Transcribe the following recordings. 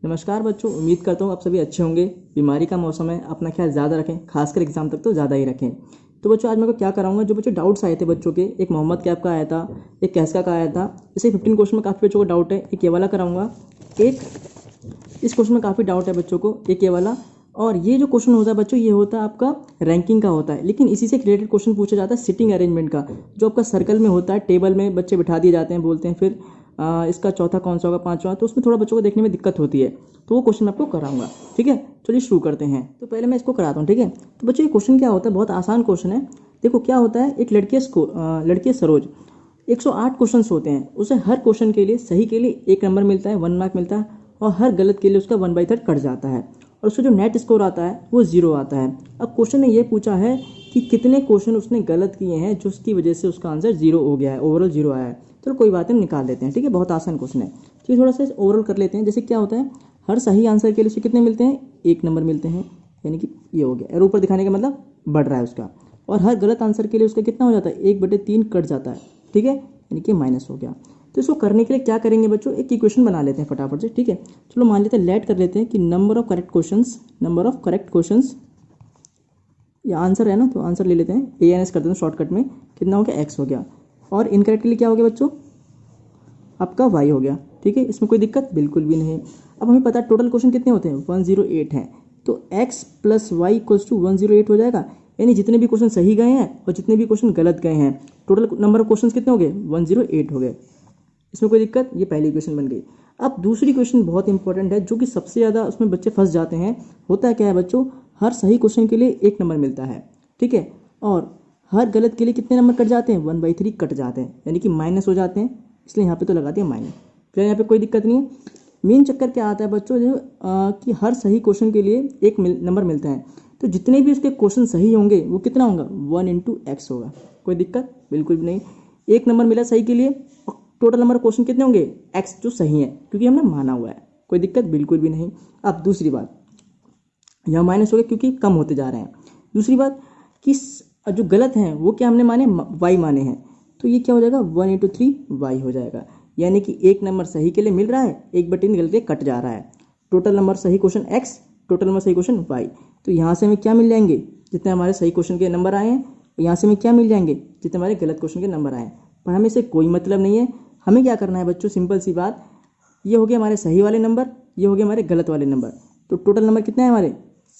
नमस्कार बच्चों, उम्मीद करता हूँ आप सभी अच्छे होंगे। बीमारी का मौसम है, अपना ख्याल ज़्यादा रखें, खासकर एग्जाम तक तो ज़्यादा ही रखें। तो बच्चों आज मैं को क्या कराऊंगा, जो बच्चों डाउट्स आए थे बच्चों के, एक मोहम्मद कैब का आया था, एक कैसका का आया था। इसे 15 क्वेश्चन में काफ़ी बच्चों को डाउट है, एक ये वाला कराऊंगा, एक इस क्वेश्चन में काफ़ी डाउट है बच्चों को, एक ये वाला। और ये जो क्वेश्चन होता है बच्चों, ये होता है आपका रैंकिंग का होता है, लेकिन इसी से रिलेटेड क्वेश्चन पूछा जाता है सिटिंग अरेंजमेंट का, जो आपका सर्कल में होता है, टेबल में बच्चे बिठा दिए जाते हैं, बोलते हैं फिर इसका चौथा कौन सा होगा, पांचवा, तो उसमें थोड़ा बच्चों को देखने में दिक्कत होती है, तो वो क्वेश्चन मैं आपको कराऊंगा। ठीक है, चलिए शुरू करते हैं। तो पहले मैं इसको कराता हूँ। ठीक है, तो बच्चों ये क्वेश्चन क्या होता है, बहुत आसान क्वेश्चन है। देखो क्या होता है, एक लड़की है सरोज, 108 क्वेश्चन होते हैं, उसे हर क्वेश्चन के लिए सही के लिए 1 नंबर मिलता है, 1 मार्क मिलता है, और हर गलत के लिए उसका 1/3 कट जाता है, और उसका जो नेट स्कोर आता है वो 0 आता है। अब क्वेश्चन ने ये पूछा है कि कितने क्वेश्चन उसने गलत किए हैं जिसकी वजह से उसका आंसर 0 हो गया है, ओवरऑल 0 आया है। चलो कोई बात नहीं, निकाल देते हैं। ठीक है, बहुत आसान क्वेश्चन है। चलिए थोड़ा सा ओवरऑल कर लेते हैं। जैसे क्या होता है, हर सही आंसर के लिए उसे कितने मिलते हैं, 1 नंबर मिलते हैं, यानी कि ये हो गया, और ऊपर दिखाने का मतलब बढ़ रहा है उसका। और हर गलत आंसर के लिए उसका कितना हो जाता है, 1/3 कट जाता है। ठीक है, यानी कि माइनस हो गया। तो इसको करने के लिए क्या करेंगे बच्चों, एक इक्वेशन बना लेते हैं फटाफट से। ठीक है, चलो मान लेते हैं, लेट कर लेते हैं कि नंबर ऑफ करेक्ट क्वेश्चंस, या आंसर है ना, तो आंसर ले लेते हैं, ANS कर देते हैं शॉर्टकट में। कितना हो गया, x हो गया, और इनकरेक्ट के लिए क्या हो गया बच्चों, आपका y हो गया। ठीक है, इसमें कोई दिक्कत बिल्कुल भी नहीं। अब हमें पता है टोटल क्वेश्चन कितने होते हैं, 108 हैं, तो x + y = 108 हो जाएगा। यानी जितने भी क्वेश्चन सही गए हैं और जितने भी क्वेश्चन गलत गए हैं, टोटल नंबर ऑफ क्वेश्चन कितने हो गए, 108 हो गए। इसमें कोई दिक्कत, ये पहली इक्वेशन बन गई। अब दूसरी क्वेश्चन बहुत इंपॉर्टेंट है, जो कि सबसे ज़्यादा उसमें बच्चे फंस जाते हैं। होता है क्या है बच्चों, हर सही क्वेश्चन के लिए 1 नंबर मिलता है। ठीक है, और हर गलत के लिए कितने नंबर कट जाते हैं, 1/3 कट जाते हैं, यानी कि माइनस हो जाते हैं, इसलिए यहाँ पे तो लगा दिया माइनस। फिर यहाँ पे कोई दिक्कत नहीं है। मेन चक्कर क्या आता है बच्चों, जो कि हर सही क्वेश्चन के लिए 1 नंबर मिलता है, तो जितने भी उसके क्वेश्चन सही होंगे वो कितना होगा, 1 × x होगा। कोई दिक्कत बिल्कुल भी नहीं। 1 नंबर मिला सही के लिए, टोटल नंबर क्वेश्चन कितने होंगे, x जो सही है, क्योंकि हमने माना हुआ है। कोई दिक्कत बिल्कुल भी नहीं। अब दूसरी बात, यहाँ माइनस हो गया क्योंकि कम होते जा रहे हैं। दूसरी बात कि जो गलत हैं वो क्या हमने माने, y माने हैं, तो ये क्या हो जाएगा, 1 × 3 y हो जाएगा। यानी कि 1 नंबर सही के लिए मिल रहा है, 1/3 गलत के कट जा रहा है। टोटल नंबर सही क्वेश्चन x, टोटल नंबर सही क्वेश्चन y। तो यहाँ से हमें क्या मिल जाएंगे, जितने हमारे सही क्वेश्चन के नंबर आए हैं, यहाँ से हमें क्या मिल जाएंगे, जितने हमारे गलत क्वेश्चन के नंबर आए हैं। पर हमें इससे कोई मतलब नहीं है। हमें क्या करना है बच्चों, सिंपल सी बात, ये हो गया हमारे सही वाले नंबर, ये हो गया हमारे गलत वाले नंबर, तो टोटल नंबर कितने हैं हमारे,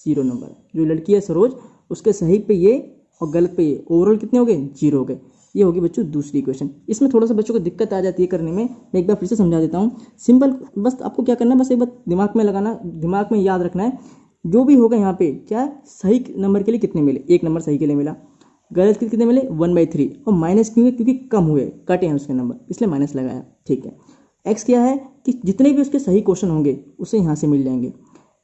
0 नंबर। जो लड़की है सरोज, उसके सही पे ये और गलत पे ये, ओवरऑल कितने हो गए, 0 हो गए। ये होगी बच्चों दूसरी क्वेश्चन। इसमें थोड़ा सा बच्चों को दिक्कत आ जाती है करने में, मैं एक बार फिर से समझा देता हूँ। सिंपल, बस आपको क्या करना है, बस एक बार दिमाग में लगाना, दिमाग में याद रखना है, जो भी होगा यहाँ पे क्या, सही नंबर के लिए कितने मिले, 1 नंबर सही के लिए मिला, गलत के कितने मिले, 1/3, और माइनस क्यों है, क्योंकि कम हुए, कटे हैं उसके नंबर, इसलिए माइनस लगाया। ठीक है, एक्स क्या है कि जितने भी उसके सही क्वेश्चन होंगे उसे यहाँ से मिल जाएंगे,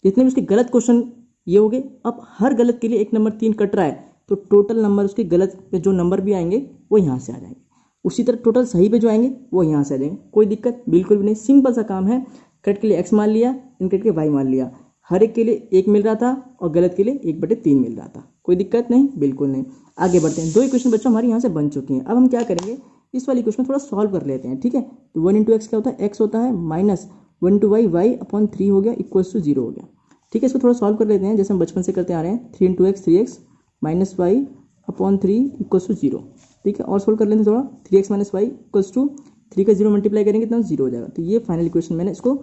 जितने भी उसके गलत क्वेश्चन ये हो गए। अब हर गलत के लिए 1 नंबर 3 कट रहा है, तो टोटल नंबर उसके गलत पे जो नंबर भी आएंगे वो यहाँ से आ जाएंगे। उसी तरह टोटल सही पे जो आएंगे वो यहाँ से आ जाएंगे। कोई दिक्कत बिल्कुल भी नहीं, सिंपल सा काम है। करेक्ट के लिए एक्स मान लिया, इनकरेक्ट के वाई मान लिया, हर एक के लिए 1 मिल रहा था और गलत के लिए 1/3 मिल रहा था। कोई दिक्कत नहीं, बिल्कुल नहीं। आगे बढ़ते हैं। 2 इक्वेशन बच्चों हमारे यहाँ से बन चुकी हैं। अब हम क्या करेंगे, इस वाली इक्वेशन थोड़ा सॉल्व कर लेते हैं। ठीक है, तो 1 × x क्या होता है, x होता है, माइनस 1 × y, y/3 हो गया, इक्वल्स टू 0 हो गया। ठीक है, इसको थोड़ा सॉल्व कर लेते हैं, जैसे हम बचपन से करते आ रहे हैं। 3 × x 3x minus y/3 equals to 0। ठीक है, और सॉल्व कर लेते हैं थोड़ा। 3x - y इक्वल्स टू 3 का 0 मल्टीप्लाई करेंगे तो 0 हो जाएगा। तो ये फाइनल इक्वेशन मैंने इसको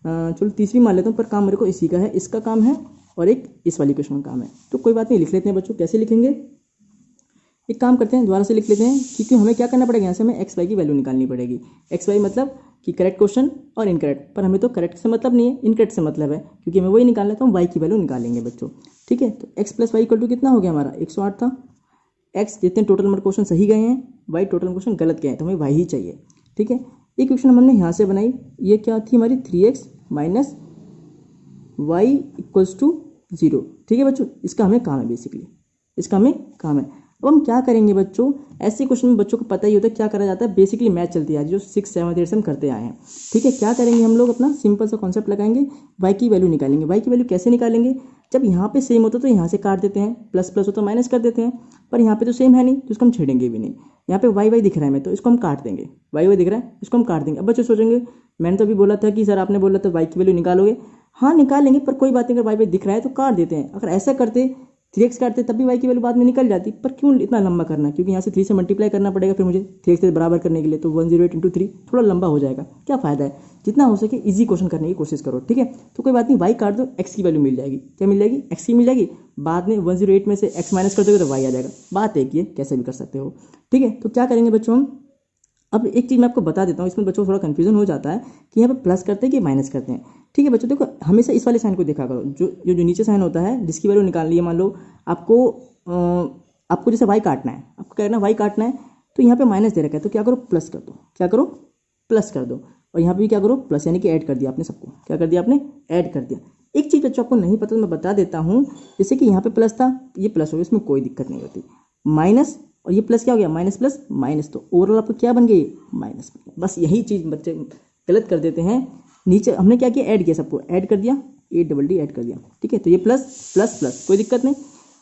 चलो तीसरी मान लेता हूँ, पर काम मेरे को इसी का है, इसका काम है और एक इस वाली इक्वेशन का काम है। तो कोई बात नहीं, लिख लेते हैं बच्चों। कैसे लिखेंगे, एक काम करते हैं, दोबारा से लिख लेते हैं, क्योंकि हमें क्या करना पड़ेगा, यहाँ से हमें एक्स वाई की वैल्यू निकालनी पड़ेगी। एक्स वाई मतलब कि करेक्ट क्वेश्चन और इनकरेक्ट, पर हमें तो करेक्ट से मतलब नहीं है, इनकरेक्ट से मतलब है, क्योंकि हमें वही निकालना है, तो हम वाई की वैल्यू निकालेंगे बच्चों। ठीक है, तो एक्स + वाई = कितना हो गया हमारा, 108 था। एक्स जितने टोटल नंबर क्वेश्चन सही गए हैं, वाई टोटल क्वेश्चन गलत गए हैं, तो हमें वाई ही चाहिए। ठीक है, एक क्वेश्चन हमने यहाँ से बनाई, ये क्या थी हमारी, 3x - y = 0। ठीक है बच्चों, इसका हमें काम है, बेसिकली इसका हमें काम है। अब हम क्या करेंगे बच्चों, ऐसे क्वेश्चन में बच्चों को पता ही होता है क्या करा जाता है, बेसिकली मैथ चलती है जो 6, 7, 8 से हम करते आए हैं। ठीक है, क्या करेंगे हम लोग, अपना सिंपल सा कॉन्सेप्ट लगाएंगे, y की वैल्यू निकालेंगे। y की वैल्यू कैसे निकालेंगे, जब यहाँ पे सेम होता तो यहाँ से काट देते हैं, प्लस प्लस हो तो माइनस कर देते हैं, पर यहाँ पे तो सेम है नहीं, तो इसको हम छेड़ेंगे भी नहीं। यहाँ पे y दिख रहा है, मैं तो इसको हम काट देंगे, y दिख रहा है, इसको हम काट देंगे। अब बच्चे सोचेंगे, मैंने तो अभी बोला था कि सर आपने बोला था y की वैल्यू निकालोगे। हाँ निकाल लेंगे, पर कोई बात नहीं, अगर वाई बाई दिख रहा है तो काट देते हैं। अगर ऐसा करते 3x काटते तब भी y की वैल्यू बाद में निकल जाती, पर क्यों इतना लंबा करना, क्योंकि यहाँ से 3 से मल्टीप्लाई करना पड़ेगा फिर मुझे 3x से बराबर करने के लिए, तो 108 इंटू 3 थोड़ा लंबा हो जाएगा। क्या फ़ायदा है, जितना हो सके इजी क्वेश्चन करने की कोशिश करो, ठीक है। तो कोई बात नहीं, y काट दो, x की वैल्यू मिल जाएगी। क्या मिल जाएगी, x की मिल जाएगी। बाद में 108 में से x माइनस कर दोगे तो y आ जाएगा। बात एक ये कैसे भी कर सकते हो, ठीक है। तो क्या करेंगे बच्चों हम, अब एक चीज़ मैं आपको बता देता हूँ, इसमें बच्चों को थोड़ा कन्फ्यूजन हो जाता है कि यहाँ पे प्लस करते हैं कि माइनस करते हैं। ठीक है बच्चों, देखो हमेशा इस वाले साइन को देखा करो, जो नीचे साइन होता है जिसकी वैल्यू निकालनी है। मान लो आपको जैसे वाई काटना है, आपको क्या करना है, वाई काटना है, तो यहाँ पे माइनस दे रखा है, तो क्या करो, प्लस कर दो। क्या करो, प्लस कर दो। और यहाँ पे भी क्या करो, प्लस, यानी कि ऐड कर दिया आपने सबको। क्या कर दिया आपने, ऐड कर दिया। एक चीज़ बच्चों आपको नहीं पता तो मैं बता देता हूँ, जैसे कि यहाँ पे प्लस था, ये प्लस हो गया, इसमें कोई दिक्कत नहीं होती। माइनस और ये प्लस क्या हो गया, माइनस प्लस माइनस, तो ओवरऑल आपको क्या बन गई, माइनस। बस यही चीज़ बच्चे गलत कर देते हैं। नीचे हमने क्या किया, ऐड किया, सबको ऐड कर दिया, 8 ऐड कर दिया, ठीक है। तो ये प्लस प्लस प्लस, कोई दिक्कत नहीं।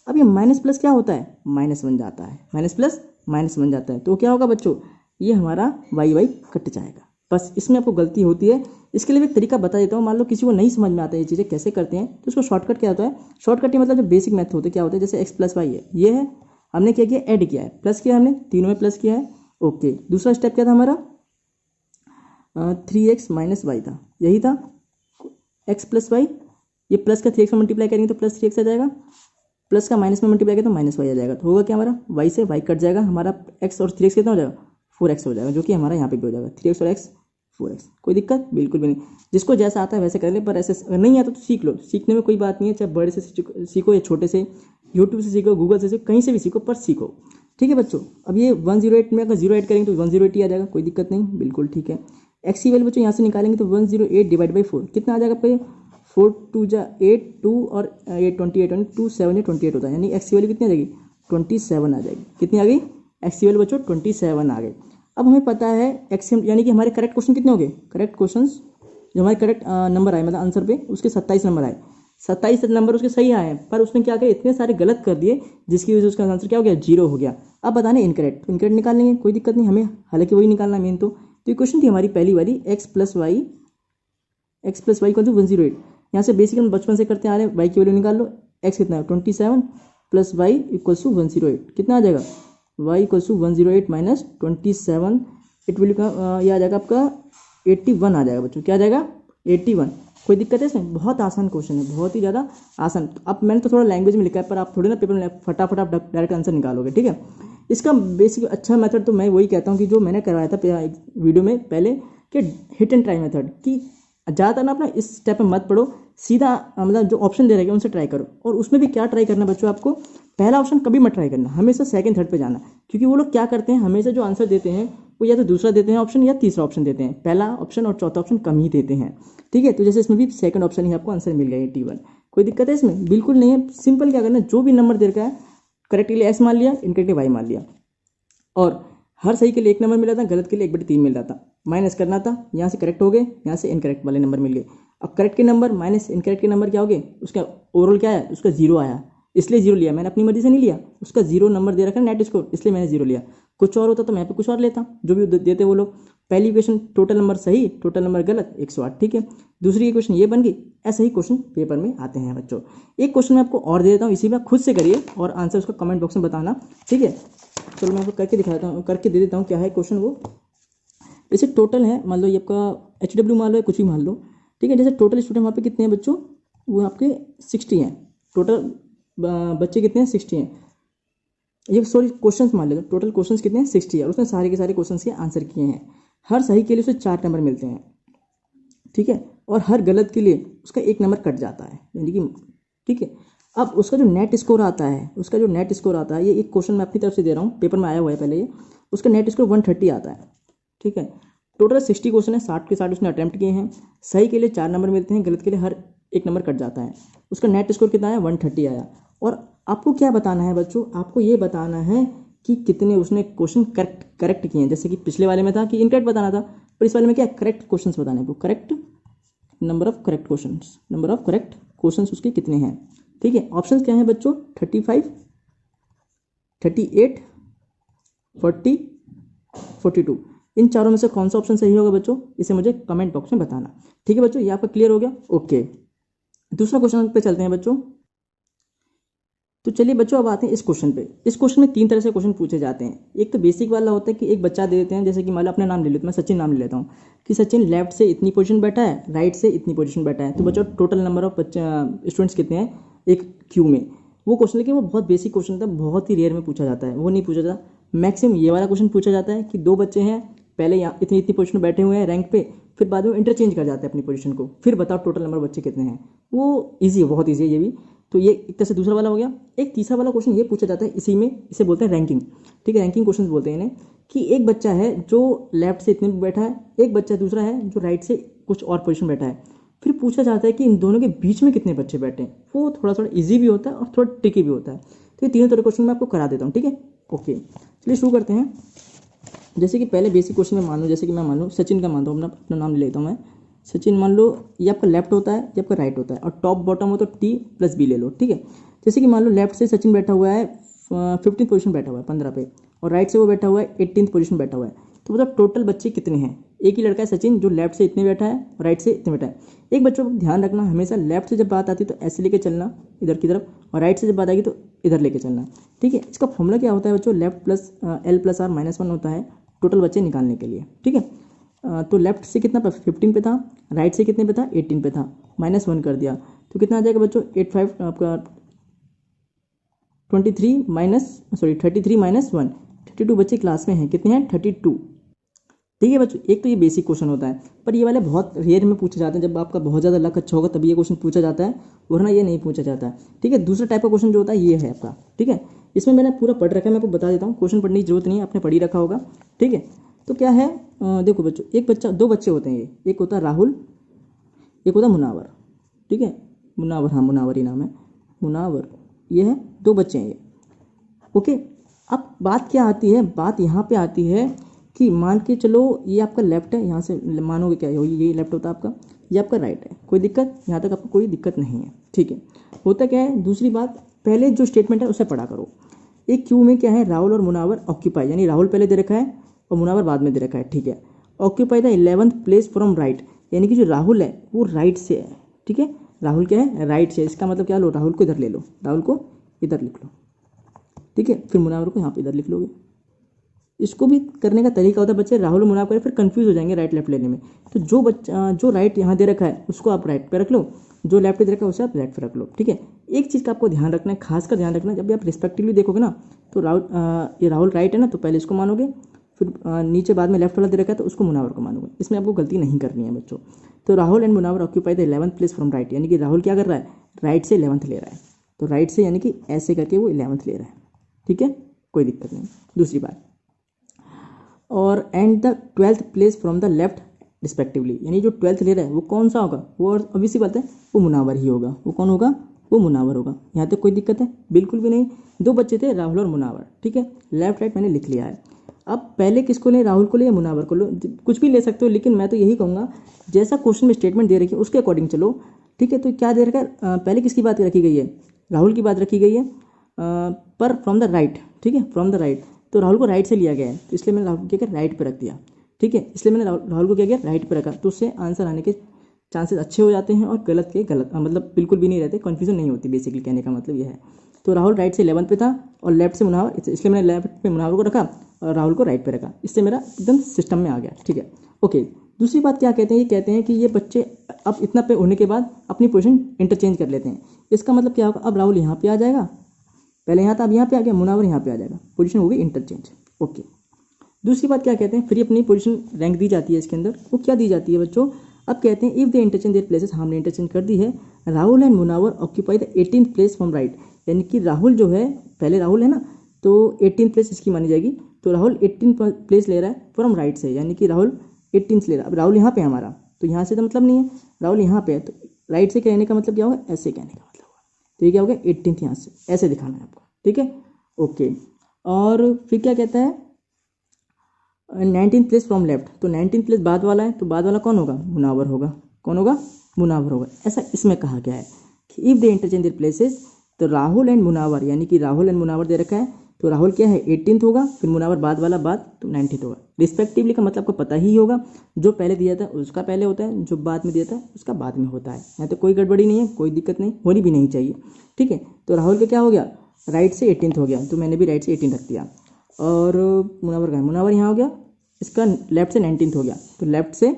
अब ये माइनस प्लस क्या होता है, माइनस बन जाता है, माइनस प्लस माइनस बन जाता है। तो क्या होगा बच्चों, ये हमारा वाई वाई कट जाएगा। बस इसमें आपको गलती होती है। इसके लिए एक तरीका बता देता हूँ। मान लो किसी को नहीं समझ में आता है ये चीज़ें कैसे करते हैं, तो उसको शॉर्टकट क्या होता है, शॉर्टकट मतलब जो बेसिक मैथड होते हैं क्या होता है, जैसे एक्स प्लस वाई है, ये है, हमने क्या किया, ऐड किया है, प्लस किया हमने, तीनों में प्लस किया है, ओके। दूसरा स्टेप क्या था हमारा, 3x माइनस वाई था, यही था, x प्लस वाई, ये प्लस का 3x में मल्टीप्लाई करेंगे तो प्लस 3x आ जाएगा, प्लस का माइनस में मल्टीप्लाई करें तो माइनस वाई आ जाएगा। तो होगा क्या हमारा, y से y कट जाएगा, हमारा x और 3x कितना हो जाएगा, 4x हो जाएगा, जो कि हमारा यहाँ पे भी हो जाएगा, 3x और x 4x। कोई दिक्कत बिल्कुल भी नहीं, जिसको जैसा आता है वैसे कर ले, पर ऐसे अगर नहीं आता तो सीख लो, सीखने में कोई बात नहीं है, चाहे बड़े से सीखो या छोटे से, यूट्यूब से सीखो, गूगल से सीखो, कहीं से भी सीखो, पर सीखो, ठीक है बच्चों। अब ये 108 में अगर 0 ऐड करेंगे तो 108 ही आ जाएगा, कोई दिक्कत नहीं, बिल्कुल ठीक है। एक्स की वैल्यू बच्चों यहाँ से निकालेंगे तो 108 डिवाइड बाई 4 कितना आ जाएगा आपका, ये 4 2 जा 8, 2 और 8 28, 2 7 या 28 होता है, यानी एक्स की वैल्यू कितनी आ जाएगी, 27 आ जाएगी। कितनी आ गई, एक्स की वैल्यू बच्चों 27 आ गई। अब हमें पता है एक्स, यानी कि हमारे करेक्ट क्वेश्चन कितने हो गए, करेक्ट क्वेश्चन जो हमारे करेक्ट नंबर आए, मतलब आंसर पे उसके 27 नंबर आए, 27 नंबर उसके सही आए हैं, पर उसने क्या किया, इतने सारे गलत कर दिए जिसकी वजह से उसका आंसर क्या हो गया, 0 हो गया। अब बताने इनकरेक्ट, तो इनकरेक्ट निकाल लेंगे, कोई दिक्कत नहीं हमें, हालांकि वही निकालना मेन। तो ये क्वेश्चन थी हमारी पहली वाली, x plus y equal to 108। यहाँ से बेसिक हम बचपन से करते आ रहे हैं, वाई की वैल्यू निकाल लो, एक्स कितना है 27 प्लस वाई इक्वल्स टू 108, कितना आ जाएगा, y equals to 108 minus 27, it will ये आ जाएगा आपका 81 आ जाएगा बच्चों, क्या आ जाएगा 81। कोई दिक्कत है इसमें, बहुत आसान क्वेश्चन है, बहुत ही ज़्यादा आसान। अब मैंने तो थोड़ा लैंग्वेज में लिखा है, पर आप थोड़ी ना पेपर में फटाफट आप डायरेक्ट आंसर निकालोगे, ठीक है। इसका बेसिक अच्छा मेथड तो मैं वही कहता हूँ कि जो मैंने करवाया था वीडियो में पहले, कि हिट एंड ट्राई मेथड, कि ज़्यादातर ना अपना इस स्टेप में मत पढ़ो, सीधा मतलब जो ऑप्शन दे रहेगा उनसे ट्राई करो। और उसमें भी क्या ट्राई करना बच्चों, आपको पहला ऑप्शन कभी मत ट्राई करना, हमेशा सेकंड थर्ड पे जाना, क्योंकि वो लोग क्या करते हैं, हमेशा जो आंसर देते हैं वो या तो दूसरा देते हैं ऑप्शन या तीसरा ऑप्शन देते हैं, पहला ऑप्शन और चौथा ऑप्शन कम ही देते हैं, ठीक है। तो जैसे इसमें भी सेकंड ऑप्शन ही आपको आंसर मिल गया 81। कोई दिक्कत है इसमें, बिल्कुल नहीं है। सिंपल क्या करना, जो भी नंबर दे रखा है करेक्ट के लिए एस मान लिया, इनकरेक्ट वाई मान लिया, और हर सही के लिए 1 नंबर मिला था, गलत के लिए 1/3 मिल रहा था, माइनस करना था, यहाँ से करेक्ट हो गए, यहाँ से इनकरेक्ट वाले नंबर मिल गए। अब करेक्ट के नंबर माइनस इनकरेक्ट के नंबर क्या हो गए, उसका ओवरऑल क्या है, उसका 0 आया, इसलिए 0 लिया, मैंने अपनी मर्जी से नहीं लिया, उसका 0 नंबर दे रखा है नेट स्कोर, इसलिए मैंने 0 लिया। कुछ और होता तो मैं पे कुछ और लेता, जो भी देते वो लोग। पहली इक्वेशन टोटल नंबर सही, टोटल नंबर गलत, 108, ठीक है। दूसरी इक्वेशन ये बन गई। ऐसे ही क्वेश्चन पेपर में आते हैं बच्चों। एक क्वेश्चन मैं आपको और दे देता हूँ, इसी में खुद से करिए और आंसर उसका कमेंट बॉक्स में बताना, ठीक है। चलो मैं आपको करके दिखाता हूँ, करके दे देता हूँ क्या है क्वेश्चन वो। जैसे टोटल है, मान लो ये आपका HW मान लो या कुछ भी मान लो, ठीक है। जैसे टोटल स्टूडेंट वहाँ पे कितने हैं बच्चों, वो आपके 60 हैं, टोटल बच्चे कितने हैं, 60 हैं। ये सॉरी क्वेश्चंस मान लेते, टोटल क्वेश्चंस कितने हैं, 60 है, और उसने सारे के सारे क्वेश्चंस के आंसर किए हैं। हर सही के लिए उसे 4 नंबर मिलते हैं, ठीक है, और हर गलत के लिए उसका 1 नंबर कट जाता है, यानी कि ठीक है। अब उसका जो नेट स्कोर आता है, उसका जो नेट स्कोर आता है, ये एक क्वेश्चन मैं अपनी तरफ से दे रहा हूँ, पेपर में आया हुआ है पहले ये, उसका नेट स्कोर 130 आता है, ठीक है। टोटल 60 क्वेश्चन है, 60 के 60 उसने अटैम्प्ट किए हैं, सही के लिए 4 नंबर मिलते हैं, गलत के लिए हर 1 नंबर कट जाता है। उसका नेट स्कोर कितना आया, 130 आया। और आपको क्या बताना है बच्चों, आपको ये बताना है कि कितने उसने क्वेश्चन करेक्ट किए हैं। जैसे कि पिछले वाले में था कि इनकरेक्ट बताना था, पर इस वाले में क्या करेक्ट क्वेश्चन बताने हैं, correct number of correct question उसके कितने हैं, ठीक है। ऑप्शंस क्या हैं बच्चों, 35, 38, 40, 42। इन चारों में से कौन सा ऑप्शन सही होगा बच्चों, इसे मुझे कमेंट बॉक्स में बताना, ठीक है बच्चों। ये आपका क्लियर हो गया, ओके। दूसरा क्वेश्चन पे चलते हैं बच्चों। तो चलिए बच्चों, अब आते हैं इस क्वेश्चन पे। इस क्वेश्चन में 3 तरह से क्वेश्चन पूछे जाते हैं। एक तो बेसिक वाला होता है कि एक बच्चा दे देते हैं, जैसे कि मान लो अपना नाम ले लेते हैं, मैं सचिन नाम ले लेता हूँ कि सचिन लेफ्ट से इतनी पोजीशन बैठा है, राइट से इतनी पोजीशन बैठा है। तो बच्चों टोटल नंबर ऑफ स्टूडेंट्स कितने हैं एक क्यू में, वो क्वेश्चन। लेकिन वो बहुत बेसिक क्वेश्चन होता है, बहुत ही रेयर में पूछा जाता है, वो नहीं पूछा जाता। मैक्सिमम ये वाला क्वेश्चन पूछा जाता है कि 2 बच्चे हैं, पहले यहाँ इतनी इतनी पोजीशन में बैठे हुए हैं रैंक पे, फिर बाद में इंटरचेंज कर जाते हैं अपनी पोजीशन को, फिर बताओ टोटल नंबर बच्चे कितने हैं। वो ईजी है, बहुत ईजी है ये भी। तो ये एक तरह से दूसरा वाला हो गया। एक तीसरा वाला क्वेश्चन ये पूछा जाता है इसी में, इसे बोलते हैं रैंकिंग। ठीक है, रैंकिंग क्वेश्चन बोलते हैं इन्हें, कि एक बच्चा है जो लेफ्ट से इतने पे बैठा है, एक बच्चा दूसरा है जो राइट से कुछ और पोजीशन बैठा है, फिर पूछा जाता है कि इन दोनों के बीच में कितने बच्चे बैठे हैं। वो थोड़ा थोड़ा ईजी भी होता है और थोड़ा ट्रिकी भी होता है। तो ये तीनों तरह क्वेश्चन मैं आपको करा देता हूँ। ठीक है, ओके, चलिए शुरू करते हैं। जैसे कि पहले बेसिक क्वेश्चन में मान लो, जैसे कि मैं मान लो सचिन का मानता हूँ, अपना नाम ले लेता हूँ मैं। सचिन मान लो, ये आपका लेफ्ट होता है, ये आपका राइट होता है, और टॉप बॉटम हो तो टी प्लस बी ले लो। ठीक है, जैसे कि मान लो लेफ्ट से सचिन बैठा हुआ है 15th पोजीशन बैठा हुआ है 15 पे, और राइट से वो बैठा हुआ है 18th पोजीशन बैठा हुआ है। तो मतलब टोटल बच्चे कितने हैं। एक ही लड़का है सचिन जो लेफ्ट से इतने बैठा है और राइट से इतने बैठा है। एक बच्चों को ध्यान रखना, हमेशा लेफ्ट से जब बात आती है तो ऐसे लेके चलना इधर की तरफ, और राइट से जब बात आएगी तो इधर लेके चलना। ठीक है, इसका फॉर्मूला क्या होता है बच्चों, left plus L plus R minus 1 होता है टोटल बच्चे निकालने के लिए। ठीक है, तो लेफ्ट से कितना 15 पे था, राइट से कितने पे था 18 पे था, -1 कर दिया तो कितना आ जाएगा बच्चों 85 आपका 33 माइनस 1, 32 बच्चे क्लास में हैं। कितने हैं 32। ठीक है बच्चों, एक तो ये बेसिक क्वेश्चन होता है, पर ये वाले बहुत रेयर में पूछे जाते हैं। जब आपका बहुत ज़्यादा लक अच्छा होगा तभी ये क्वेश्चन पूछा जाता है, वरना ये नहीं पूछा जाता है। ठीक है, दूसरा टाइप का क्वेश्चन जो होता है ये है आपका। ठीक है, इसमें मैंने पूरा पढ़ रखा है, मैं आपको बता देता हूँ, क्वेश्चन पढ़ने की जरूरत नहीं है, आपने पढ़ ही रखा होगा। ठीक है, तो क्या है, देखो बच्चों, एक बच्चा, 2 बच्चे होते हैं, ये एक होता है राहुल, एक होता है मुनावर। ठीक है, मुनावर, हाँ मुनावर ही नाम है, मुनावर। ये है 2 बच्चे हैं ये। ओके, अब बात क्या आती है, बात यहाँ पे आती है कि मान के चलो ये आपका लेफ्ट है, यहाँ से मानोगे क्या होगी, ये लेफ्ट होता है आपका, ये आपका राइट है। कोई दिक्कत, यहाँ तक आपको कोई दिक्कत नहीं है। ठीक है, होता क्या है, दूसरी बात, पहले जो स्टेटमेंट है उसे पढ़ा करो। एक क्यू में क्या है, राहुल और मुनावर ऑक्यूपाई, यानी राहुल पहले दे रखा है और मुनावर बाद में दे रखा है। ठीक है, occupy the 11th place from right, यानी कि जो राहुल है वो राइट से है। ठीक है, राहुल क्या है, राइट से। इसका मतलब क्या, लो राहुल को इधर ले लो, राहुल को इधर लिख लो। ठीक है, फिर मुनावर को यहाँ पे इधर लिख लोगे। इसको भी करने का तरीका होता है बच्चे, राहुल और मुनावर करें फिर कंफ्यूज हो जाएंगे राइट लेफ्ट लेने में। तो जो बच्चा जो राइट यहाँ दे रखा है उसको आप राइट पे रख लो, जो लेफ्ट दे रखा है उसे आप लेफ्ट पे रख लो। ठीक है, एक चीज़ का आपको ध्यान रखना है, खासकर ध्यान रखना, जब भी आप रिस्पेक्टिवली देखोगे ना, तो ये राहुल राइट है ना, तो पहले इसको मानोगे, फिर नीचे बाद में लेफ्ट वाला दे रखा है तो उसको मुनावर को मानोगे। इसमें आपको गलती नहीं करनी है बच्चों। तो Rahul and Munawar occupy the 11th place from right, यानी कि राहुल क्या कर रहा है, राइट से 11th ले रहा है। तो राइट से यानी कि ऐसे करके वो 11th ले रहा है। ठीक है, कोई दिक्कत नहीं। दूसरी बात, और and the 12th place from the left respectively, यानी जो 12th ले रहा है वो कौन सा होगा, वो अभी सी बात है वो मुनावर ही होगा। वो कौन होगा, वो मुनावर होगा। यहाँ तक कोई दिक्कत है, बिल्कुल भी नहीं। 2 बच्चे थे राहुल और मुनावर। ठीक है, लेफ्ट राइट मैंने लिख लिया है। अब पहले किसको ले, राहुल को ले या मुनावर को लो, कुछ भी ले सकते हो, लेकिन मैं तो यही कहूँगा जैसा क्वेश्चन में स्टेटमेंट दे रखी है उसके अकॉर्डिंग चलो। ठीक है, तो क्या दे रखा है, पहले किसकी बात रखी गई है, राहुल की बात रखी गई है, पर फ्रॉम द राइट। ठीक है, फ्रॉम द राइट, तो राहुल को राइट से लिया गया है, तो इसलिए मैंने राहुल को क्या किया, राइट पे रख दिया। ठीक है, इसलिए मैंने राहुल को क्या किया, राइट पे रखा, तो उससे आंसर आने के चांसेस अच्छे हो जाते हैं और गलत के गलत, मतलब बिल्कुल भी नहीं रहते, कन्फ्यूजन नहीं होती। बेसिकली कहने का मतलब यह है। तो राहुल राइट से 11th पे था और लेफ्ट से मुनावर, इसलिए मैंने लेफ्ट पे मुनावर को रखा और राहुल को राइट पे रखा। इससे मेरा एकदम सिस्टम में आ गया। ठीक है, ओके। दूसरी बात क्या कहते हैं, ये कहते हैं कि ये बच्चे अब इतना पे होने के बाद अपनी पोजीशन इंटरचेंज कर लेते हैं। इसका मतलब क्या होगा, अब राहुल यहाँ पे आ जाएगा, पहले यहाँ था अब यहाँ पे आ गया, मुनावर यहाँ पे आ जाएगा, पोजीशन होगी इंटरचेंज। ओके, दूसरी बात क्या कहते हैं, फिर अपनी पोजीशन रैंक दी जाती है इसके अंदर, वो क्या दी जाती है बच्चों, अब कहते हैं if they interchange their places, हमने इंटरचेंज कर दी है, Rahul and Munawar occupy the 18th place from right, यानी कि राहुल जो है, पहले राहुल है ना, तो 18th प्लेस इसकी मानी जाएगी। तो राहुल 18th प्लेस ले रहा है फ्रॉम राइट से, यानी कि राहुल 18th ले रहा है। अब राहुल यहाँ पे है हमारा, तो यहाँ से तो मतलब नहीं है, राहुल यहाँ पे है, तो राइट से कहने का मतलब क्या होगा, ऐसे कहने का मतलब होगा। तो ये क्या होगा 18th, यहाँ से ऐसे दिखाना है आपको। ठीक है, ओके। और फिर क्या कहता है, 19th प्लेस फ्रॉम लेफ्ट, तो 19th प्लेस बाद वाला है, तो बाद वाला कौन होगा, मुनावर होगा। कौन होगा, मुनावर होगा। ऐसा इसमें कहा गया है कि if they interchange their places, तो राहुल एंड मुनावर, यानी कि राहुल एंड मुनावर दे रखा है, तो राहुल क्या है 18th होगा, फिर मुनावर बाद वाला बाद तो 19th होगा। रिस्पेक्टिवली का मतलब आपको पता ही होगा, जो पहले दिया था उसका पहले होता है, जो बाद में दिया था उसका बाद में होता है। यहाँ तो कोई गड़बड़ी नहीं है, कोई दिक्कत नहीं, होनी भी नहीं चाहिए। ठीक है, तो राहुल का क्या हो गया, राइट से 18th हो गया, तो मैंने भी राइट से 18 रख दिया। और मुनावर का मुनावर यहाँ हो गया, इसका लेफ्ट से 19th हो गया, तो लेफ्ट से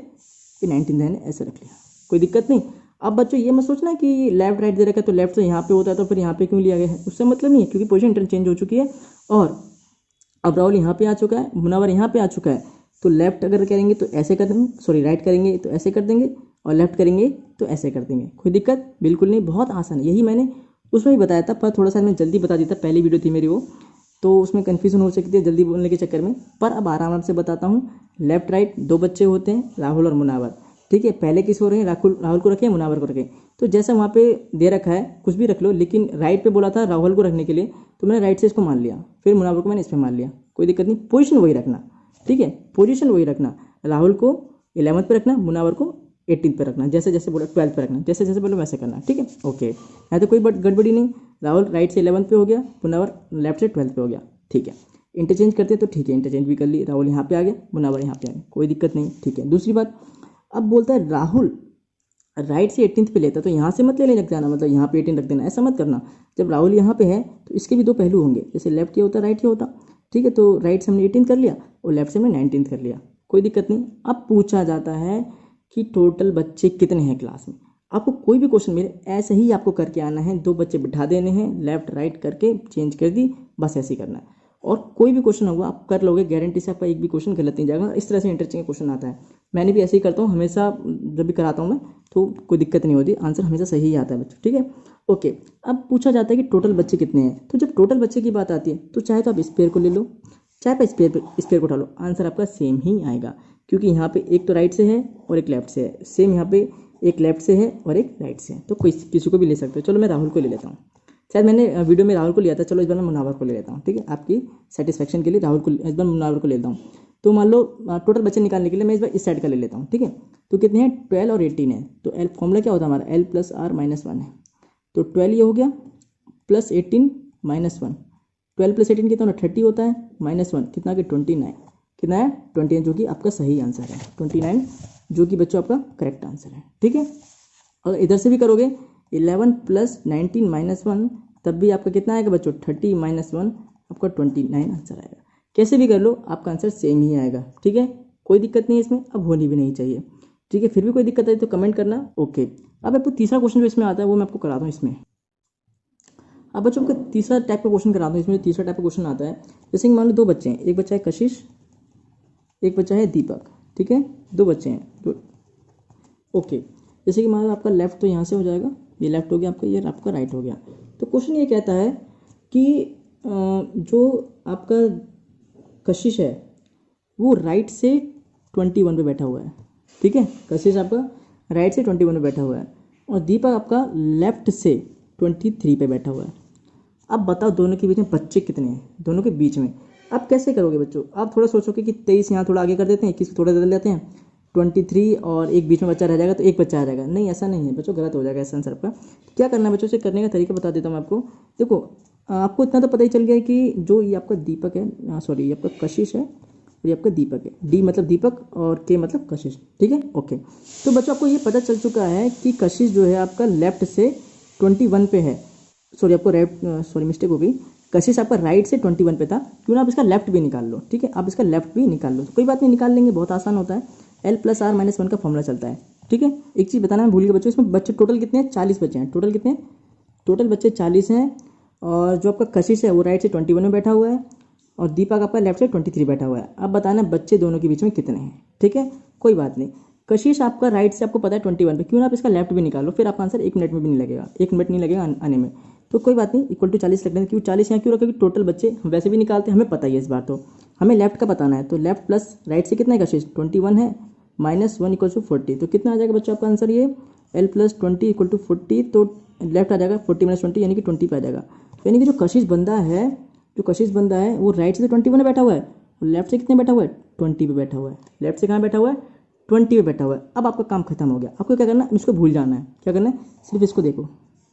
19th है ऐसे रख लिया, कोई दिक्कत नहीं। अब बच्चों ये मत सोचना कि लेफ्ट राइट दे रखा है तो लेफ्ट से यहाँ पे होता है तो फिर यहाँ पे क्यों लिया गया है, उससे मतलब नहीं है, क्योंकि पोजीशन इंटरचेंज हो चुकी है। और अब राहुल यहाँ पे आ चुका है, मुनावर यहाँ पे आ चुका है, तो लेफ्ट अगर करेंगे तो ऐसे कर देंगे, सॉरी राइट करेंगे तो ऐसे कर देंगे, और लेफ्ट करेंगे तो ऐसे कर देंगे। कोई दिक्कत बिल्कुल नहीं, बहुत आसान है। यही मैंने उसमें भी बताया था, पर थोड़ा सा मैं जल्दी बता दी था, पहली वीडियो थी मेरी वो, तो उसमें कन्फ्यूजन हो सकती है जल्दी बोलने के चक्कर में। पर अब आराम से बताता हूँ। लेफ्ट राइट दो बच्चे होते हैं, राहुल और मुनावर। ठीक है, पहले किस हो रहे हैं, राहुल को रखें, मुनावर को रखें। तो जैसा वहाँ पे दे रखा है कुछ भी रख लो, लेकिन राइट पे बोला था राहुल को रखने के लिए, तो मैंने राइट से इसको मान लिया, फिर मुनावर को मैंने इस पर मान लिया। कोई दिक्कत नहीं, पोजीशन वही रखना। ठीक है, पोजीशन वही रखना, राहुल को 11th पे रखना, मुनावर को 18th पे रखना, जैसे जैसे बोला 12th पे रखना, जैसे जैसे बोलो वैसे करना। ठीक है, ओके, यहाँ तो कोई गड़बड़ी नहीं। राहुल राइट से 11th पे हो गया, मुनावर लेफ्ट से 12th पे हो गया। ठीक है, इंटरचेंज करते हैं तो ठीक है, इंटरचेंज भी कर ली, राहुल यहाँ पे आ गया, मुनावर यहाँ पे आ गया, कोई दिक्कत नहीं। ठीक है, दूसरी बात, अब बोलता है राहुल राइट से 18th पे लेता है, तो यहाँ से मत लेने लग जाना, मतलब यहाँ पे 18 रख देना, ऐसा मत करना। जब राहुल यहाँ पे है तो इसके भी दो पहलू होंगे, जैसे लेफ्ट ये होता राइट ये होता। ठीक है, तो राइट से हमने 18 कर लिया और लेफ्ट से हमने 19 कर लिया, कोई दिक्कत नहीं। अब पूछा जाता है कि टोटल बच्चे कितने हैं क्लास में। आपको कोई भी क्वेश्चन मेरे ऐसे ही आपको करके आना है, दो बच्चे बिठा देने हैं, लेफ्ट राइट करके चेंज कर दी, बस ऐसे ही करना है। और कोई भी क्वेश्चन होगा आप कर लोगे, गारंटी से आपका एक भी क्वेश्चन गलत नहीं जाएगा। इस तरह से इंटरचेंज क्वेश्चन आता है, मैंने भी ऐसे ही करता हूँ हमेशा, जब भी कराता हूँ मैं, तो कोई दिक्कत नहीं होती, आंसर हमेशा सही ही आता है बच्चों। ठीक है, ओके। अब पूछा जाता है कि टोटल बच्चे कितने हैं, तो जब टोटल बच्चे की बात आती है तो चाहे तो आप स्पेयर को ले लो, चाहे आप स्पेयर को उठा लो, आंसर आपका सेम ही आएगा, क्योंकि यहाँ पे एक तो राइट से है और एक लेफ्ट से है, सेम यहाँ पे एक लेफ्ट से है और एक राइट से है, तो कोई किसी को भी ले सकते हो। चलो मैं राहुल को ले लेता हूँ, शायद मैंने वीडियो में राहुल को लिया था, चलो इस बार मैं मुनावर को ले लेता हूँ। ठीक है, आपकी सेटिस्फेक्शन के लिए राहुल को इस बार मुनावर को ले लेता हूँ। तो मान लो टोटल बच्चे निकालने के लिए मैं इस बार इस साइड का ले लेता हूँ। ठीक है, तो कितने हैं, 12 और 18 है, तो एल फॉर्मूला क्या होता है हमारा, L + R - 1 है, तो 12 ये हो गया प्लस 18 - 1, 12 + 18 कितना 30 होता है, -1 कितना कि 29, कितना है 29, जो कि आपका सही आंसर है, 29 जो कि बच्चों आपका करेक्ट आंसर है। ठीक है, और इधर से भी करोगे 11 + 19 - 1, तब भी आपका कितना आएगा बच्चों, 30 - 1 आपका 29 आंसर आएगा। कैसे भी कर लो आपका आंसर सेम ही आएगा। ठीक है, कोई दिक्कत नहीं है इसमें, अब होनी भी नहीं चाहिए। ठीक है, फिर भी कोई दिक्कत आई तो कमेंट करना। ओके, अब आपको तीसरा क्वेश्चन जो इसमें आता है वो मैं आपको कराता हूँ इसमें। अब बच्चों को तीसरा टाइप का क्वेश्चन कराता हूँ इसमें। तीसरा टाइप का क्वेश्चन आता है, जैसे कि मान लो दो बच्चे हैं, एक बच्चा है कशिश, एक बच्चा है दीपक। ठीक है, दो बच्चे हैं तो ओके, जैसे कि मान लो आपका लेफ्ट तो यहाँ से हो जाएगा, ये लेफ्ट हो गया आपका, ये आपका राइट हो गया। तो क्वेश्चन ये कहता है कि जो आपका कशिश है वो राइट से 21 पे बैठा हुआ है। ठीक है, कशिश आपका राइट से 21 पे बैठा हुआ है और दीपक आपका लेफ्ट से 23 पे बैठा हुआ है। अब बताओ दोनों के बीच में बच्चे कितने हैं, दोनों के बीच में। अब कैसे करोगे बच्चों, आप थोड़ा सोचोगे कि 23 यहाँ थोड़ा आगे कर देते हैं, 21 थोड़ा बदल लेते हैं, 23 और एक बीच में बच्चा रह जाएगा तो एक बच्चा आ जाएगा। नहीं, ऐसा नहीं है बच्चों, गलत हो जाएगा ऐसा आंसर आपका। तो क्या करना है बच्चों, से करने का तरीका बता देता हूँ मैं आपको। देखो, आपको इतना तो पता ही चल गया है कि जो ये आपका दीपक है, सॉरी ये आपका कशिश है और ये आपका दीपक है, डी मतलब दीपक और के मतलब कशिश। ठीक है, ओके। तो बच्चों आपको ये पता चल चुका है कि कशिश जो है आपका लेफ्ट से 21 पे है, सॉरी आपको सॉरी मिस्टेक हो गई, कशिश आपका राइट से 21 पे था, क्यों ना आप इसका लेफ्ट भी निकाल लो। ठीक है, आप इसका लेफ्ट भी निकाल लो, तो कोई बात नहीं, निकाल लेंगे, बहुत आसान होता है, L + R - 1 का फॉर्मूला चलता है। ठीक है, एक चीज़ बताना मैं भूल गया बच्चों, इसमें बच्चे टोटल कितने हैं, 40 बच्चे हैं, टोटल कितने हैं, टोटल बच्चे 40 हैं। और जो आपका कशिश है वो राइट से 21 में बैठा हुआ है और दीपक आपका लेफ्ट से 23 बैठा हुआ है। अब बताना बच्चे दोनों के बीच में कितने हैं। ठीक है, कोई बात नहीं, कशिश आपका राइट से आपको पता है 21 पे, क्यों ना आप इसका लेफ्ट भी निकालो, फिर आपका आंसर 1 मिनट में भी नहीं लगेगा, 1 मिनट नहीं लगेगा आने में, तो कोई बात नहीं, = 40 रख देंगे। क्यों 40 यहाँ क्यों रखा, क्योंकि टोटल बच्चे वैसे भी निकालते हैं, हमें पता ही है इस बार, तो हमें लेफ्ट का बताना है, तो लेफ्ट प्लस राइट से कितना है कशिश 21 है, -1 = 40, तो कितना आ जाएगा बच्चों आपका आंसर, ये L + 20 = 40, तो लेफ्ट आ जाएगा 40 - 20 यानी कि 20 पे आ जाएगा। यानी कि जो कशिश बंदा है वो राइट से 21 में बैठा हुआ है और लेफ्ट से कितने बैठा हुआ है, 20 पे बैठा हुआ है, लेफ्ट से कहाँ बैठा हुआ है, 20 पे बैठा हुआ है। अब आपका काम खत्म हो गया, आपको क्या करना है, इसको भूल जाना है, क्या करना है, सिर्फ इसको देखो।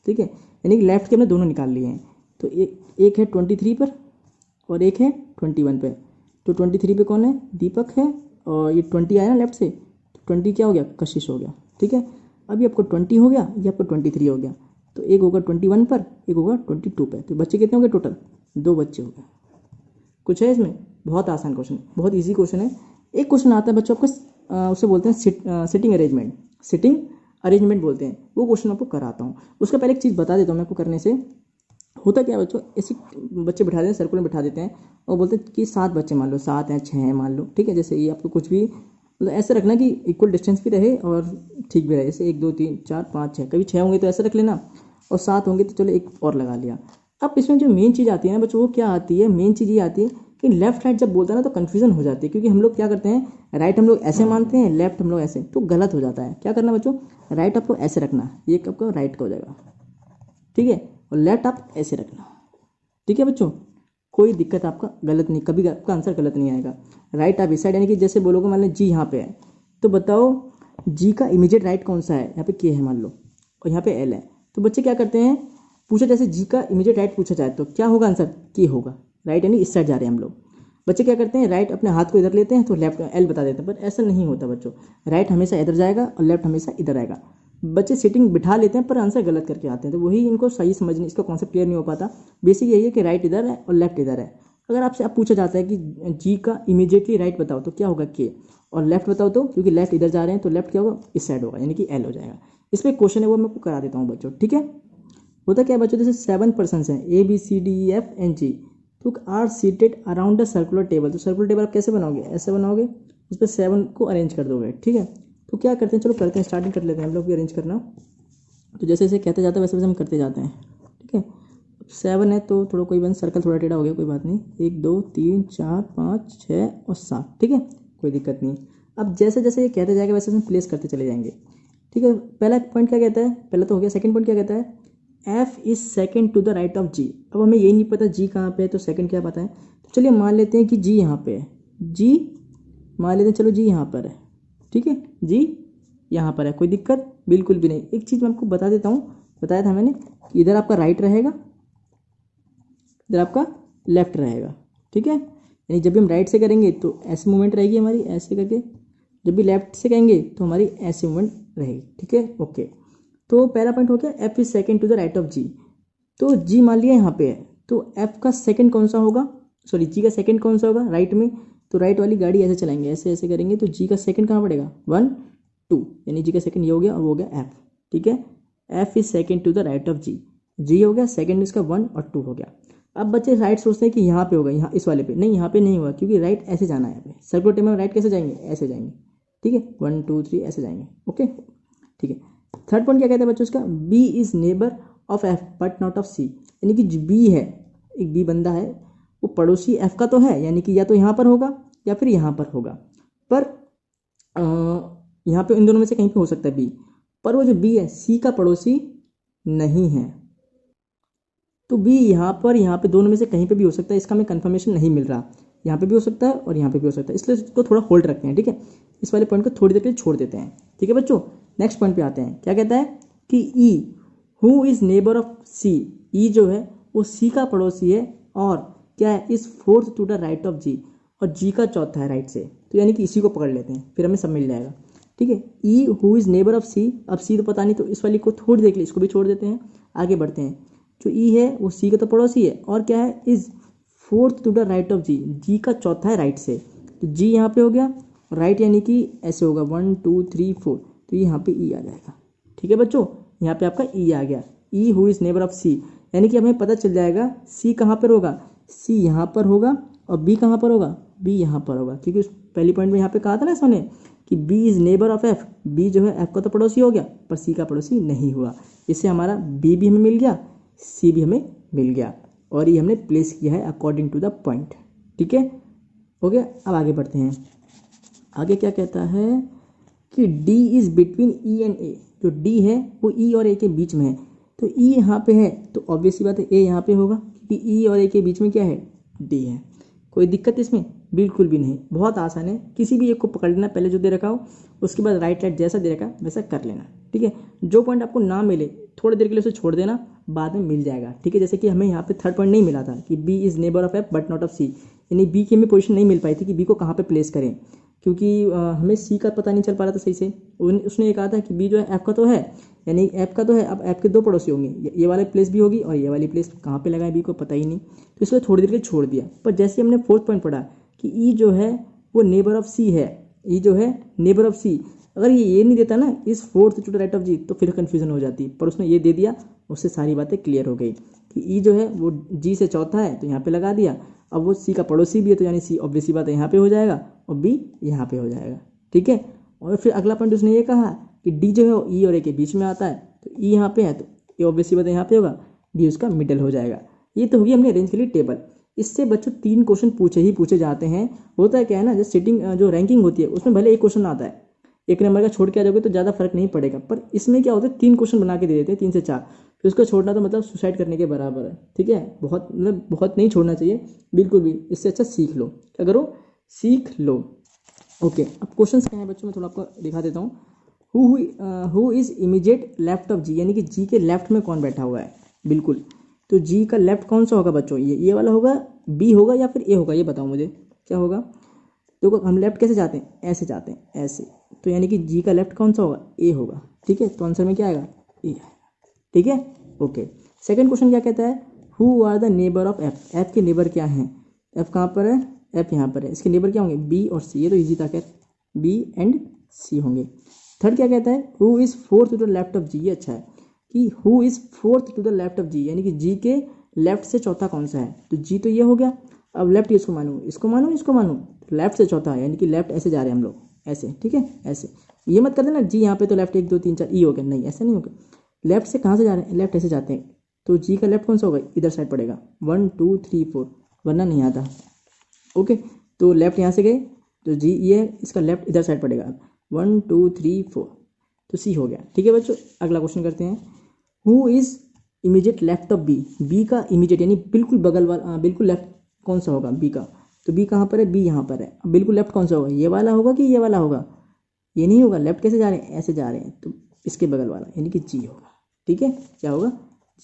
ठीक है, यानी कि लेफ्ट के हमने दोनों निकाल लिए हैं, तो एक है 23 पर और एक है 21 पे। तो 23 पे कौन है? दीपक है। और ये 20 आया ना लेफ्ट से, तो 20 क्या हो गया? कशिश हो गया। ठीक है, अभी आपको 20 हो गया, ये आपको 23 हो गया। तो एक होगा 21 पर, एक होगा 22 पे। तो बच्चे कितने हो गए टोटल? 2 बच्चे हो गए। कुछ है इसमें? बहुत आसान क्वेश्चन, बहुत इजी क्वेश्चन है। एक क्वेश्चन आता है बच्चों आपको, उसे बोलते हैं सिटिंग अरेंजमेंट। सिटिंग अरेंजमेंट बोलते हैं, वो क्वेश्चन आपको कराता हूँ। उसका पहले एक चीज़ बता देता हूँ मैं आपको करने से। होता क्या है बच्चों, ऐसे बच्चे बिठा देते हैं, सर्कुलर में बिठा देते हैं और बोलते हैं कि 7 बच्चे मान लो, 7 हैं 6 हैं मान लो। ठीक है, जैसे ये आपको कुछ भी मतलब ऐसे रखना कि इक्वल डिस्टेंस भी रहे और ठीक भी रहे। जैसे 1 2 3 4 5 6, कभी 6 होंगे तो ऐसे रख लेना, और 7 होंगे तो चलो एक और लगा लिया। अब इसमें जो मेन चीज़ आती है ना बच्चों, वो क्या आती है? मेन चीज़ ये आती है कि लेफ्ट राइट जब बोलता है ना तो कन्फ्यूजन हो जाती है, क्योंकि हम लोग क्या करते हैं, राइट हम लोग ऐसे मानते हैं, लेफ्ट हम लोग ऐसे, तो गलत हो जाता है। क्या करना बच्चों, राइट आपको ऐसे रखना, ये आपका राइट का हो जाएगा। ठीक है, और लेफ्ट आप ऐसे रखना। ठीक है बच्चों, कोई दिक्कत आपका गलत नहीं, कभी आपका आंसर गलत नहीं आएगा। राइट आप इस साइड, यानी कि जैसे बोलोगे मान लो जी यहाँ पे है, तो बताओ जी का इमीडिएट राइट कौन सा है? यहाँ पे के है मान लो, और यहाँ पे एल है। तो बच्चे क्या करते हैं, पूछा जैसे जी का इमीडिएट राइट पूछा जाए तो क्या होगा आंसर? के होगा। राइट यानी इस साइड जा रहे हैं हम लोग। बच्चे क्या करते हैं, राइट अपने हाथ को इधर लेते हैं तो लेफ्ट एल बता देते हैं, पर ऐसा नहीं होता बच्चों। राइट हमेशा इधर जाएगा और लेफ्ट हमेशा इधर आएगा। बच्चे सिटिंग बिठा लेते हैं पर आंसर गलत करके आते हैं, तो वही इनको सही समझ नहीं, इसका कॉन्सेप्ट क्लियर नहीं हो पाता। बेसिक यही है कि राइट इधर है और लेफ्ट इधर है। अगर आपसे अब पूछा जाता है कि जी का इमीडिएटली राइट बताओ तो क्या होगा? के। और लेफ्ट बताओ तो, क्योंकि लेफ्ट इधर जा रहे हैं तो लेफ्ट क्या होगा? इस साइड होगा, यानी कि एल हो जाएगा। इसमें क्वेश्चन है वो मैं आपको करा देता हूँ बच्चों। ठीक है, होता क्या है बच्चों, जैसे 7 पर्सन्स हैं ABCDEFNG, तो are seated around the circular table. तो सर्कुलर टेबल आप कैसे बनाओगे? ऐसे बनाओगे, उस पर 7 को अरेंज कर दोगे। ठीक है, तो क्या करते हैं, चलो करते हैं, स्टार्टिंग कर लेते हैं हम लोग भी अरेंज करना। तो जैसे जैसे कहते जाता है वैसे वैसे हम करते जाते हैं। ठीक है, 7 है तो थोड़ा कोई बन सर्कल थोड़ा टेढ़ा हो गया, कोई बात नहीं। 1 2 3 4 5 6 और 7। ठीक है, कोई दिक्कत नहीं। अब जैसे जैसे ये कहते जाएगा वैसे हम प्लेस करते चले जाएंगे। ठीक है, पहला पॉइंट क्या कहता है? पहला तो हो गया। सेकंड पॉइंट क्या कहता है? F is second to the right of G। अब हमें यही नहीं पता G कहाँ पे है, तो सेकंड क्या पता है? तो चलिए मान लेते हैं कि G यहाँ पे है। G मान लेते हैं, चलो G यहाँ पर है। ठीक है, G यहाँ पर है, कोई दिक्कत बिल्कुल भी नहीं। एक चीज़ मैं आपको बता देता हूँ, बताया था मैंने कि इधर आपका राइट रहेगा, इधर आपका लेफ्ट रहेगा। ठीक है, यानी जब भी हम राइट से करेंगे तो ऐसे मूवमेंट रहेगी हमारी, ऐसे करके। जब भी लेफ्ट से करेंगे तो हमारी ऐसे मूवमेंट रहेगी। ठीक है, ओके। तो पहला पॉइंट हो गया, F is second to the right of G. तो जी मान लिया यहाँ पे है, तो एफ का सेकंड कौन सा होगा? सॉरी, जी का सेकंड कौन सा होगा राइट में? तो राइट वाली गाड़ी ऐसे चलाएंगे, ऐसे ऐसे करेंगे, तो जी का सेकंड कहाँ पड़ेगा? 1 2, यानी जी का सेकंड ये हो गया और वो हो गया एफ। ठीक है, F is second to the right of G. G हो गया, सेकंड इसका 1 और 2 हो गया। अब बच्चे राइट सोचते हैं कि यहाँ पे होगा, यहाँ इस वाले पे नहीं, यहाँ पे नहीं होगा, क्योंकि राइट ऐसे जाना है। यहाँ पे सर्कुलर टेबल में राइट कैसे जाएंगे? ऐसे जाएंगे। ठीक है, 1 2 3 ऐसे जाएंगे। ओके, ठीक है। थर्ड पॉइंट क्या कहते हैं बच्चों इसका? B is neighbour of F but not of C. यानी कि जो बी है, एक बी बंदा है, वो पड़ोसी एफ का तो है, यानी कि या तो यहाँ पर होगा या फिर यहाँ पर होगा, पर यहाँ पे इन दोनों में से कहीं पे हो सकता है बी, पर वो जो बी है सी का पड़ोसी नहीं है। तो बी यहाँ पे दोनों में से कहीं पे भी हो सकता है, इसका हमें कंफर्मेशन नहीं मिल रहा। यहाँ पे भी हो सकता है और यहाँ पे भी हो सकता है, इसलिए इसको थोड़ा होल्ड रखते हैं। ठीक है, इस वाले पॉइंट को थोड़ी देर के लिए छोड़ देते हैं। ठीक है बच्चों, नेक्स्ट पॉइंट पे आते हैं। क्या कहता है कि E who is neighbour of C. E जो है वो सी का पड़ोसी है, और क्या है? Is fourth to the right of G, और जी का चौथा है राइट से। तो यानी कि इसी को पकड़ लेते हैं, फिर हमें सब मिल जाएगा। ठीक है, E who is neighbour of C. अब सी तो पता नहीं, तो इस वाली को थोड़ी देर के लिए इसको भी छोड़ देते हैं, आगे बढ़ते हैं। जो ई है वो सी का तो पड़ोसी है, और क्या है? Is fourth to the right of G. G का चौथा है राइट से, तो जी यहाँ पे हो गया राइट, यानी कि ऐसे होगा 1 2 3 4, तो यहाँ पे ई आ जाएगा। ठीक है बच्चों, यहाँ पे आपका ई आ गया। E who is neighbour of C, यानी कि हमें पता चल जाएगा सी कहाँ पर होगा। सी यहाँ पर होगा और बी कहाँ पर होगा? बी यहाँ पर होगा, क्योंकि उस पहली पॉइंट में यहाँ पे कहा था ना सोने कि B is neighbour of F. B जो है एफ का तो पड़ोसी हो गया, पर सी का पड़ोसी नहीं हुआ। इससे हमारा बी भी हमें मिल गया, सी भी हमें मिल गया, और ये हमने प्लेस किया है अकॉर्डिंग टू द पॉइंट। ठीक है, हो गया। अब आगे बढ़ते हैं। आगे क्या कहता है कि D is between E and A। जो D है वो E और A के बीच में है, तो E यहाँ पे है तो ऑब्वियसली बात है A यहाँ पे होगा, क्योंकि E और A के बीच में क्या है? D है। कोई दिक्कत इसमें? बिल्कुल भी नहीं, बहुत आसान है। किसी भी एक को पकड़ लेना, पहले जो दे रखा हो, उसके बाद राइट राइट जैसा दे रखा वैसा कर लेना। ठीक है, जो पॉइंट आपको ना मिले थोड़ी देर के लिए उसे छोड़ देना, बाद में मिल जाएगा। ठीक है, जैसे कि हमें यहाँ पे थर्ड पॉइंट नहीं मिला था कि B is neighbour of F but not of C, यानी बी की हमें पोजीशन नहीं मिल पाई थी कि बी को कहाँ पे प्लेस करें, क्योंकि हमें सी का पता नहीं चल पा रहा था सही से। उसने ये कहा था कि बी जो है एफ का तो है, यानी एफ का तो है, अब एफ के दो पड़ोसी होंगे, ये वाली प्लेस भी होगी और ये वाली प्लेस कहाँ पे लगाए बी को पता ही नहीं, तो इसलिए थोड़ी देर के लिए छोड़ दिया। पर जैसे हमने फोर्थ पॉइंट पढ़ा कि ई जो है वो नेबर ऑफ सी है, ई जो है नेबर ऑफ सी, अगर ये नहीं देता ना इस fourth to the right of G, तो फिर कन्फ्यूजन हो जाती, पर उसने ये दे दिया, उससे सारी बातें क्लियर हो गई कि ई जो है वो जी से चौथा है तो यहाँ पे लगा दिया। अब वो सी का पड़ोसी भी है तो यानी सी ऑब्वियस सी बात है यहाँ पे हो जाएगा और बी यहाँ पे हो जाएगा। ठीक है, और फिर अगला पॉइंट उसने ये कहा कि डी जो है वो ई और ए के बीच में आता है, तो ई यहाँ पे है तो ए ऑब्वियस सी बात है यहाँ पे होगा, डी उसका मिडल हो जाएगा। ये तो होगी हमने अरेंज के लिए टेबल। इससे बच्चों 3 क्वेश्चन पूछे जाते हैं। होता है क्या है ना, जो सिटिंग जो रैंकिंग होती है उसमें भले एक क्वेश्चन आता है, एक नंबर का छोड़ के आ जाओगे तो ज़्यादा फर्क नहीं पड़ेगा, पर इसमें क्या होता है 3 क्वेश्चन बना के दे देते हैं, 3 से 4, फिर उसको छोड़ना तो मतलब सुसाइड करने के बराबर है। ठीक है, बहुत मतलब बहुत नहीं छोड़ना चाहिए बिल्कुल भी, इससे अच्छा सीख लो। क्या करो, सीख लो। ओके, अब क्वेश्चन क्या है बच्चों, मैं थोड़ा आपको दिखा देता हूँ। Who is immediate left of G, यानी कि जी के लेफ्ट में कौन बैठा हुआ है। बिल्कुल, तो जी का लेफ्ट कौन सा होगा बच्चों, ये वाला होगा, बी होगा या फिर ए होगा, ये बताओ मुझे क्या होगा। तो हम लेफ्ट कैसे जाते हैं, ऐसे जाते हैं, ऐसे, तो यानी कि जी का लेफ्ट कौन सा होगा, ए होगा। ठीक है, तो आंसर में क्या आएगा, ए आएगा। ठीक है, ओके। सेकंड क्वेश्चन क्या कहता है, who are the neighbour of F, F के नेबर क्या हैं, एफ कहाँ पर है, एफ यहाँ पर है, इसके नेबर क्या होंगे, बी और सी, ये तो ईजी था, खैर बी एंड सी होंगे। थर्ड क्या कहता है, who is fourth to the left of G, ये अच्छा है कि who is fourth to the left of G, यानी कि जी के लेफ्ट से चौथा कौन सा है, तो जी तो ये हो गया, अब लेफ्ट इसको मानूँ, इसको मानूँ, इसको मानूँ, लेफ्ट से चौथा है, यानी कि लेफ्ट ऐसे जा रहे हैं हम लोग, ऐसे। ठीक है, ऐसे, ये मत कर देना जी यहाँ पे तो लेफ्ट 1 2 3 4 ई हो गया, नहीं ऐसा नहीं होगा, लेफ्ट से कहाँ से जा रहे हैं, लेफ्ट ऐसे जाते हैं, तो जी का लेफ्ट कौन सा होगा, इधर साइड पड़ेगा, 1 2 3 4, वरना नहीं आता। ओके, तो लेफ्ट यहाँ से गए तो जी ये इसका लेफ्ट इधर साइड पड़ेगा, 1 2 3 4, तो सी हो गया। ठीक है बच्चों, अगला क्वेश्चन करते हैं, who is immediate left of B, B का इमीडिएट यानी बिल्कुल बगल वाला, बिल्कुल लेफ्ट कौन सा होगा बी का, तो बी कहाँ पर है, बी यहाँ पर है, अब बिल्कुल लेफ्ट कौन सा होगा, ये वाला होगा कि ये वाला होगा, ये नहीं होगा, लेफ्ट कैसे जा रहे हैं, ऐसे जा रहे हैं, तो इसके बगल वाला यानी कि जी होगा। ठीक है, क्या होगा,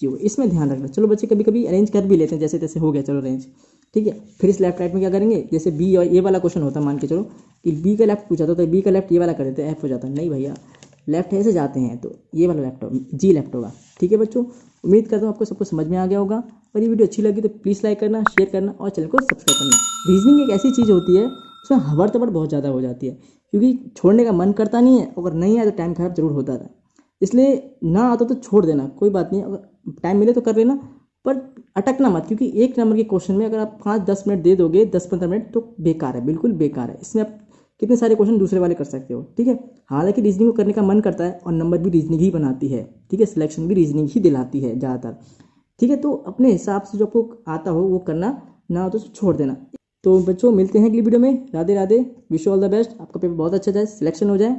जी होगा, इसमें ध्यान रखना। चलो बच्चे कभी कभी अरेंज कर भी लेते हैं, जैसे तैसे हो गया, चलो अरेंज। ठीक है, फिर इस लेफ्ट राइट में क्या करेंगे, जैसे बी और ये वाला क्वेश्चन होता, मान के चलो कि बी का लेफ्ट पूछा था तो बी का लेफ्ट ये वाला कर देते, एफ हो जाता, नहीं भैया लेफ्ट ऐसे जाते हैं तो ये वाला लेफ्ट होगा, जी लेफ्ट होगा। ठीक है बच्चों, उम्मीद करता हूँ आपको सबको समझ में आ गया होगा, और ये वीडियो अच्छी लगी तो प्लीज़ लाइक करना, शेयर करना और चैनल को सब्सक्राइब करना। रीजनिंग एक ऐसी चीज़ होती है उसमें हबर तबर बहुत ज़्यादा हो जाती है, क्योंकि छोड़ने का मन करता नहीं है, अगर नहीं आया तो टाइम खराब जरूर होता था, इसलिए ना आता तो छोड़ देना, कोई बात नहीं, अगर टाइम मिले तो कर लेना, पर अटकना मत, क्योंकि एक नंबर के क्वेश्चन में अगर आप 5-10 मिनट दे दोगे, 10-15 मिनट, तो बेकार है, बिल्कुल बेकार है। इसमें आप कितने सारे क्वेश्चन दूसरे वाले कर सकते हो। ठीक है, हालांकि रीजनिंग को करने का मन करता है और नंबर भी रीजनिंग ही बनाती है। ठीक है, सिलेक्शन भी रीजनिंग ही दिलाती है ज़्यादातर। ठीक है, तो अपने हिसाब से जो आपको आता हो वो करना, ना हो तो छोड़ देना। तो बच्चों मिलते हैं अगली वीडियो में, Radhe Radhe, wish all the best, आपका पेपर बहुत अच्छा जाए, सिलेक्शन हो जाए।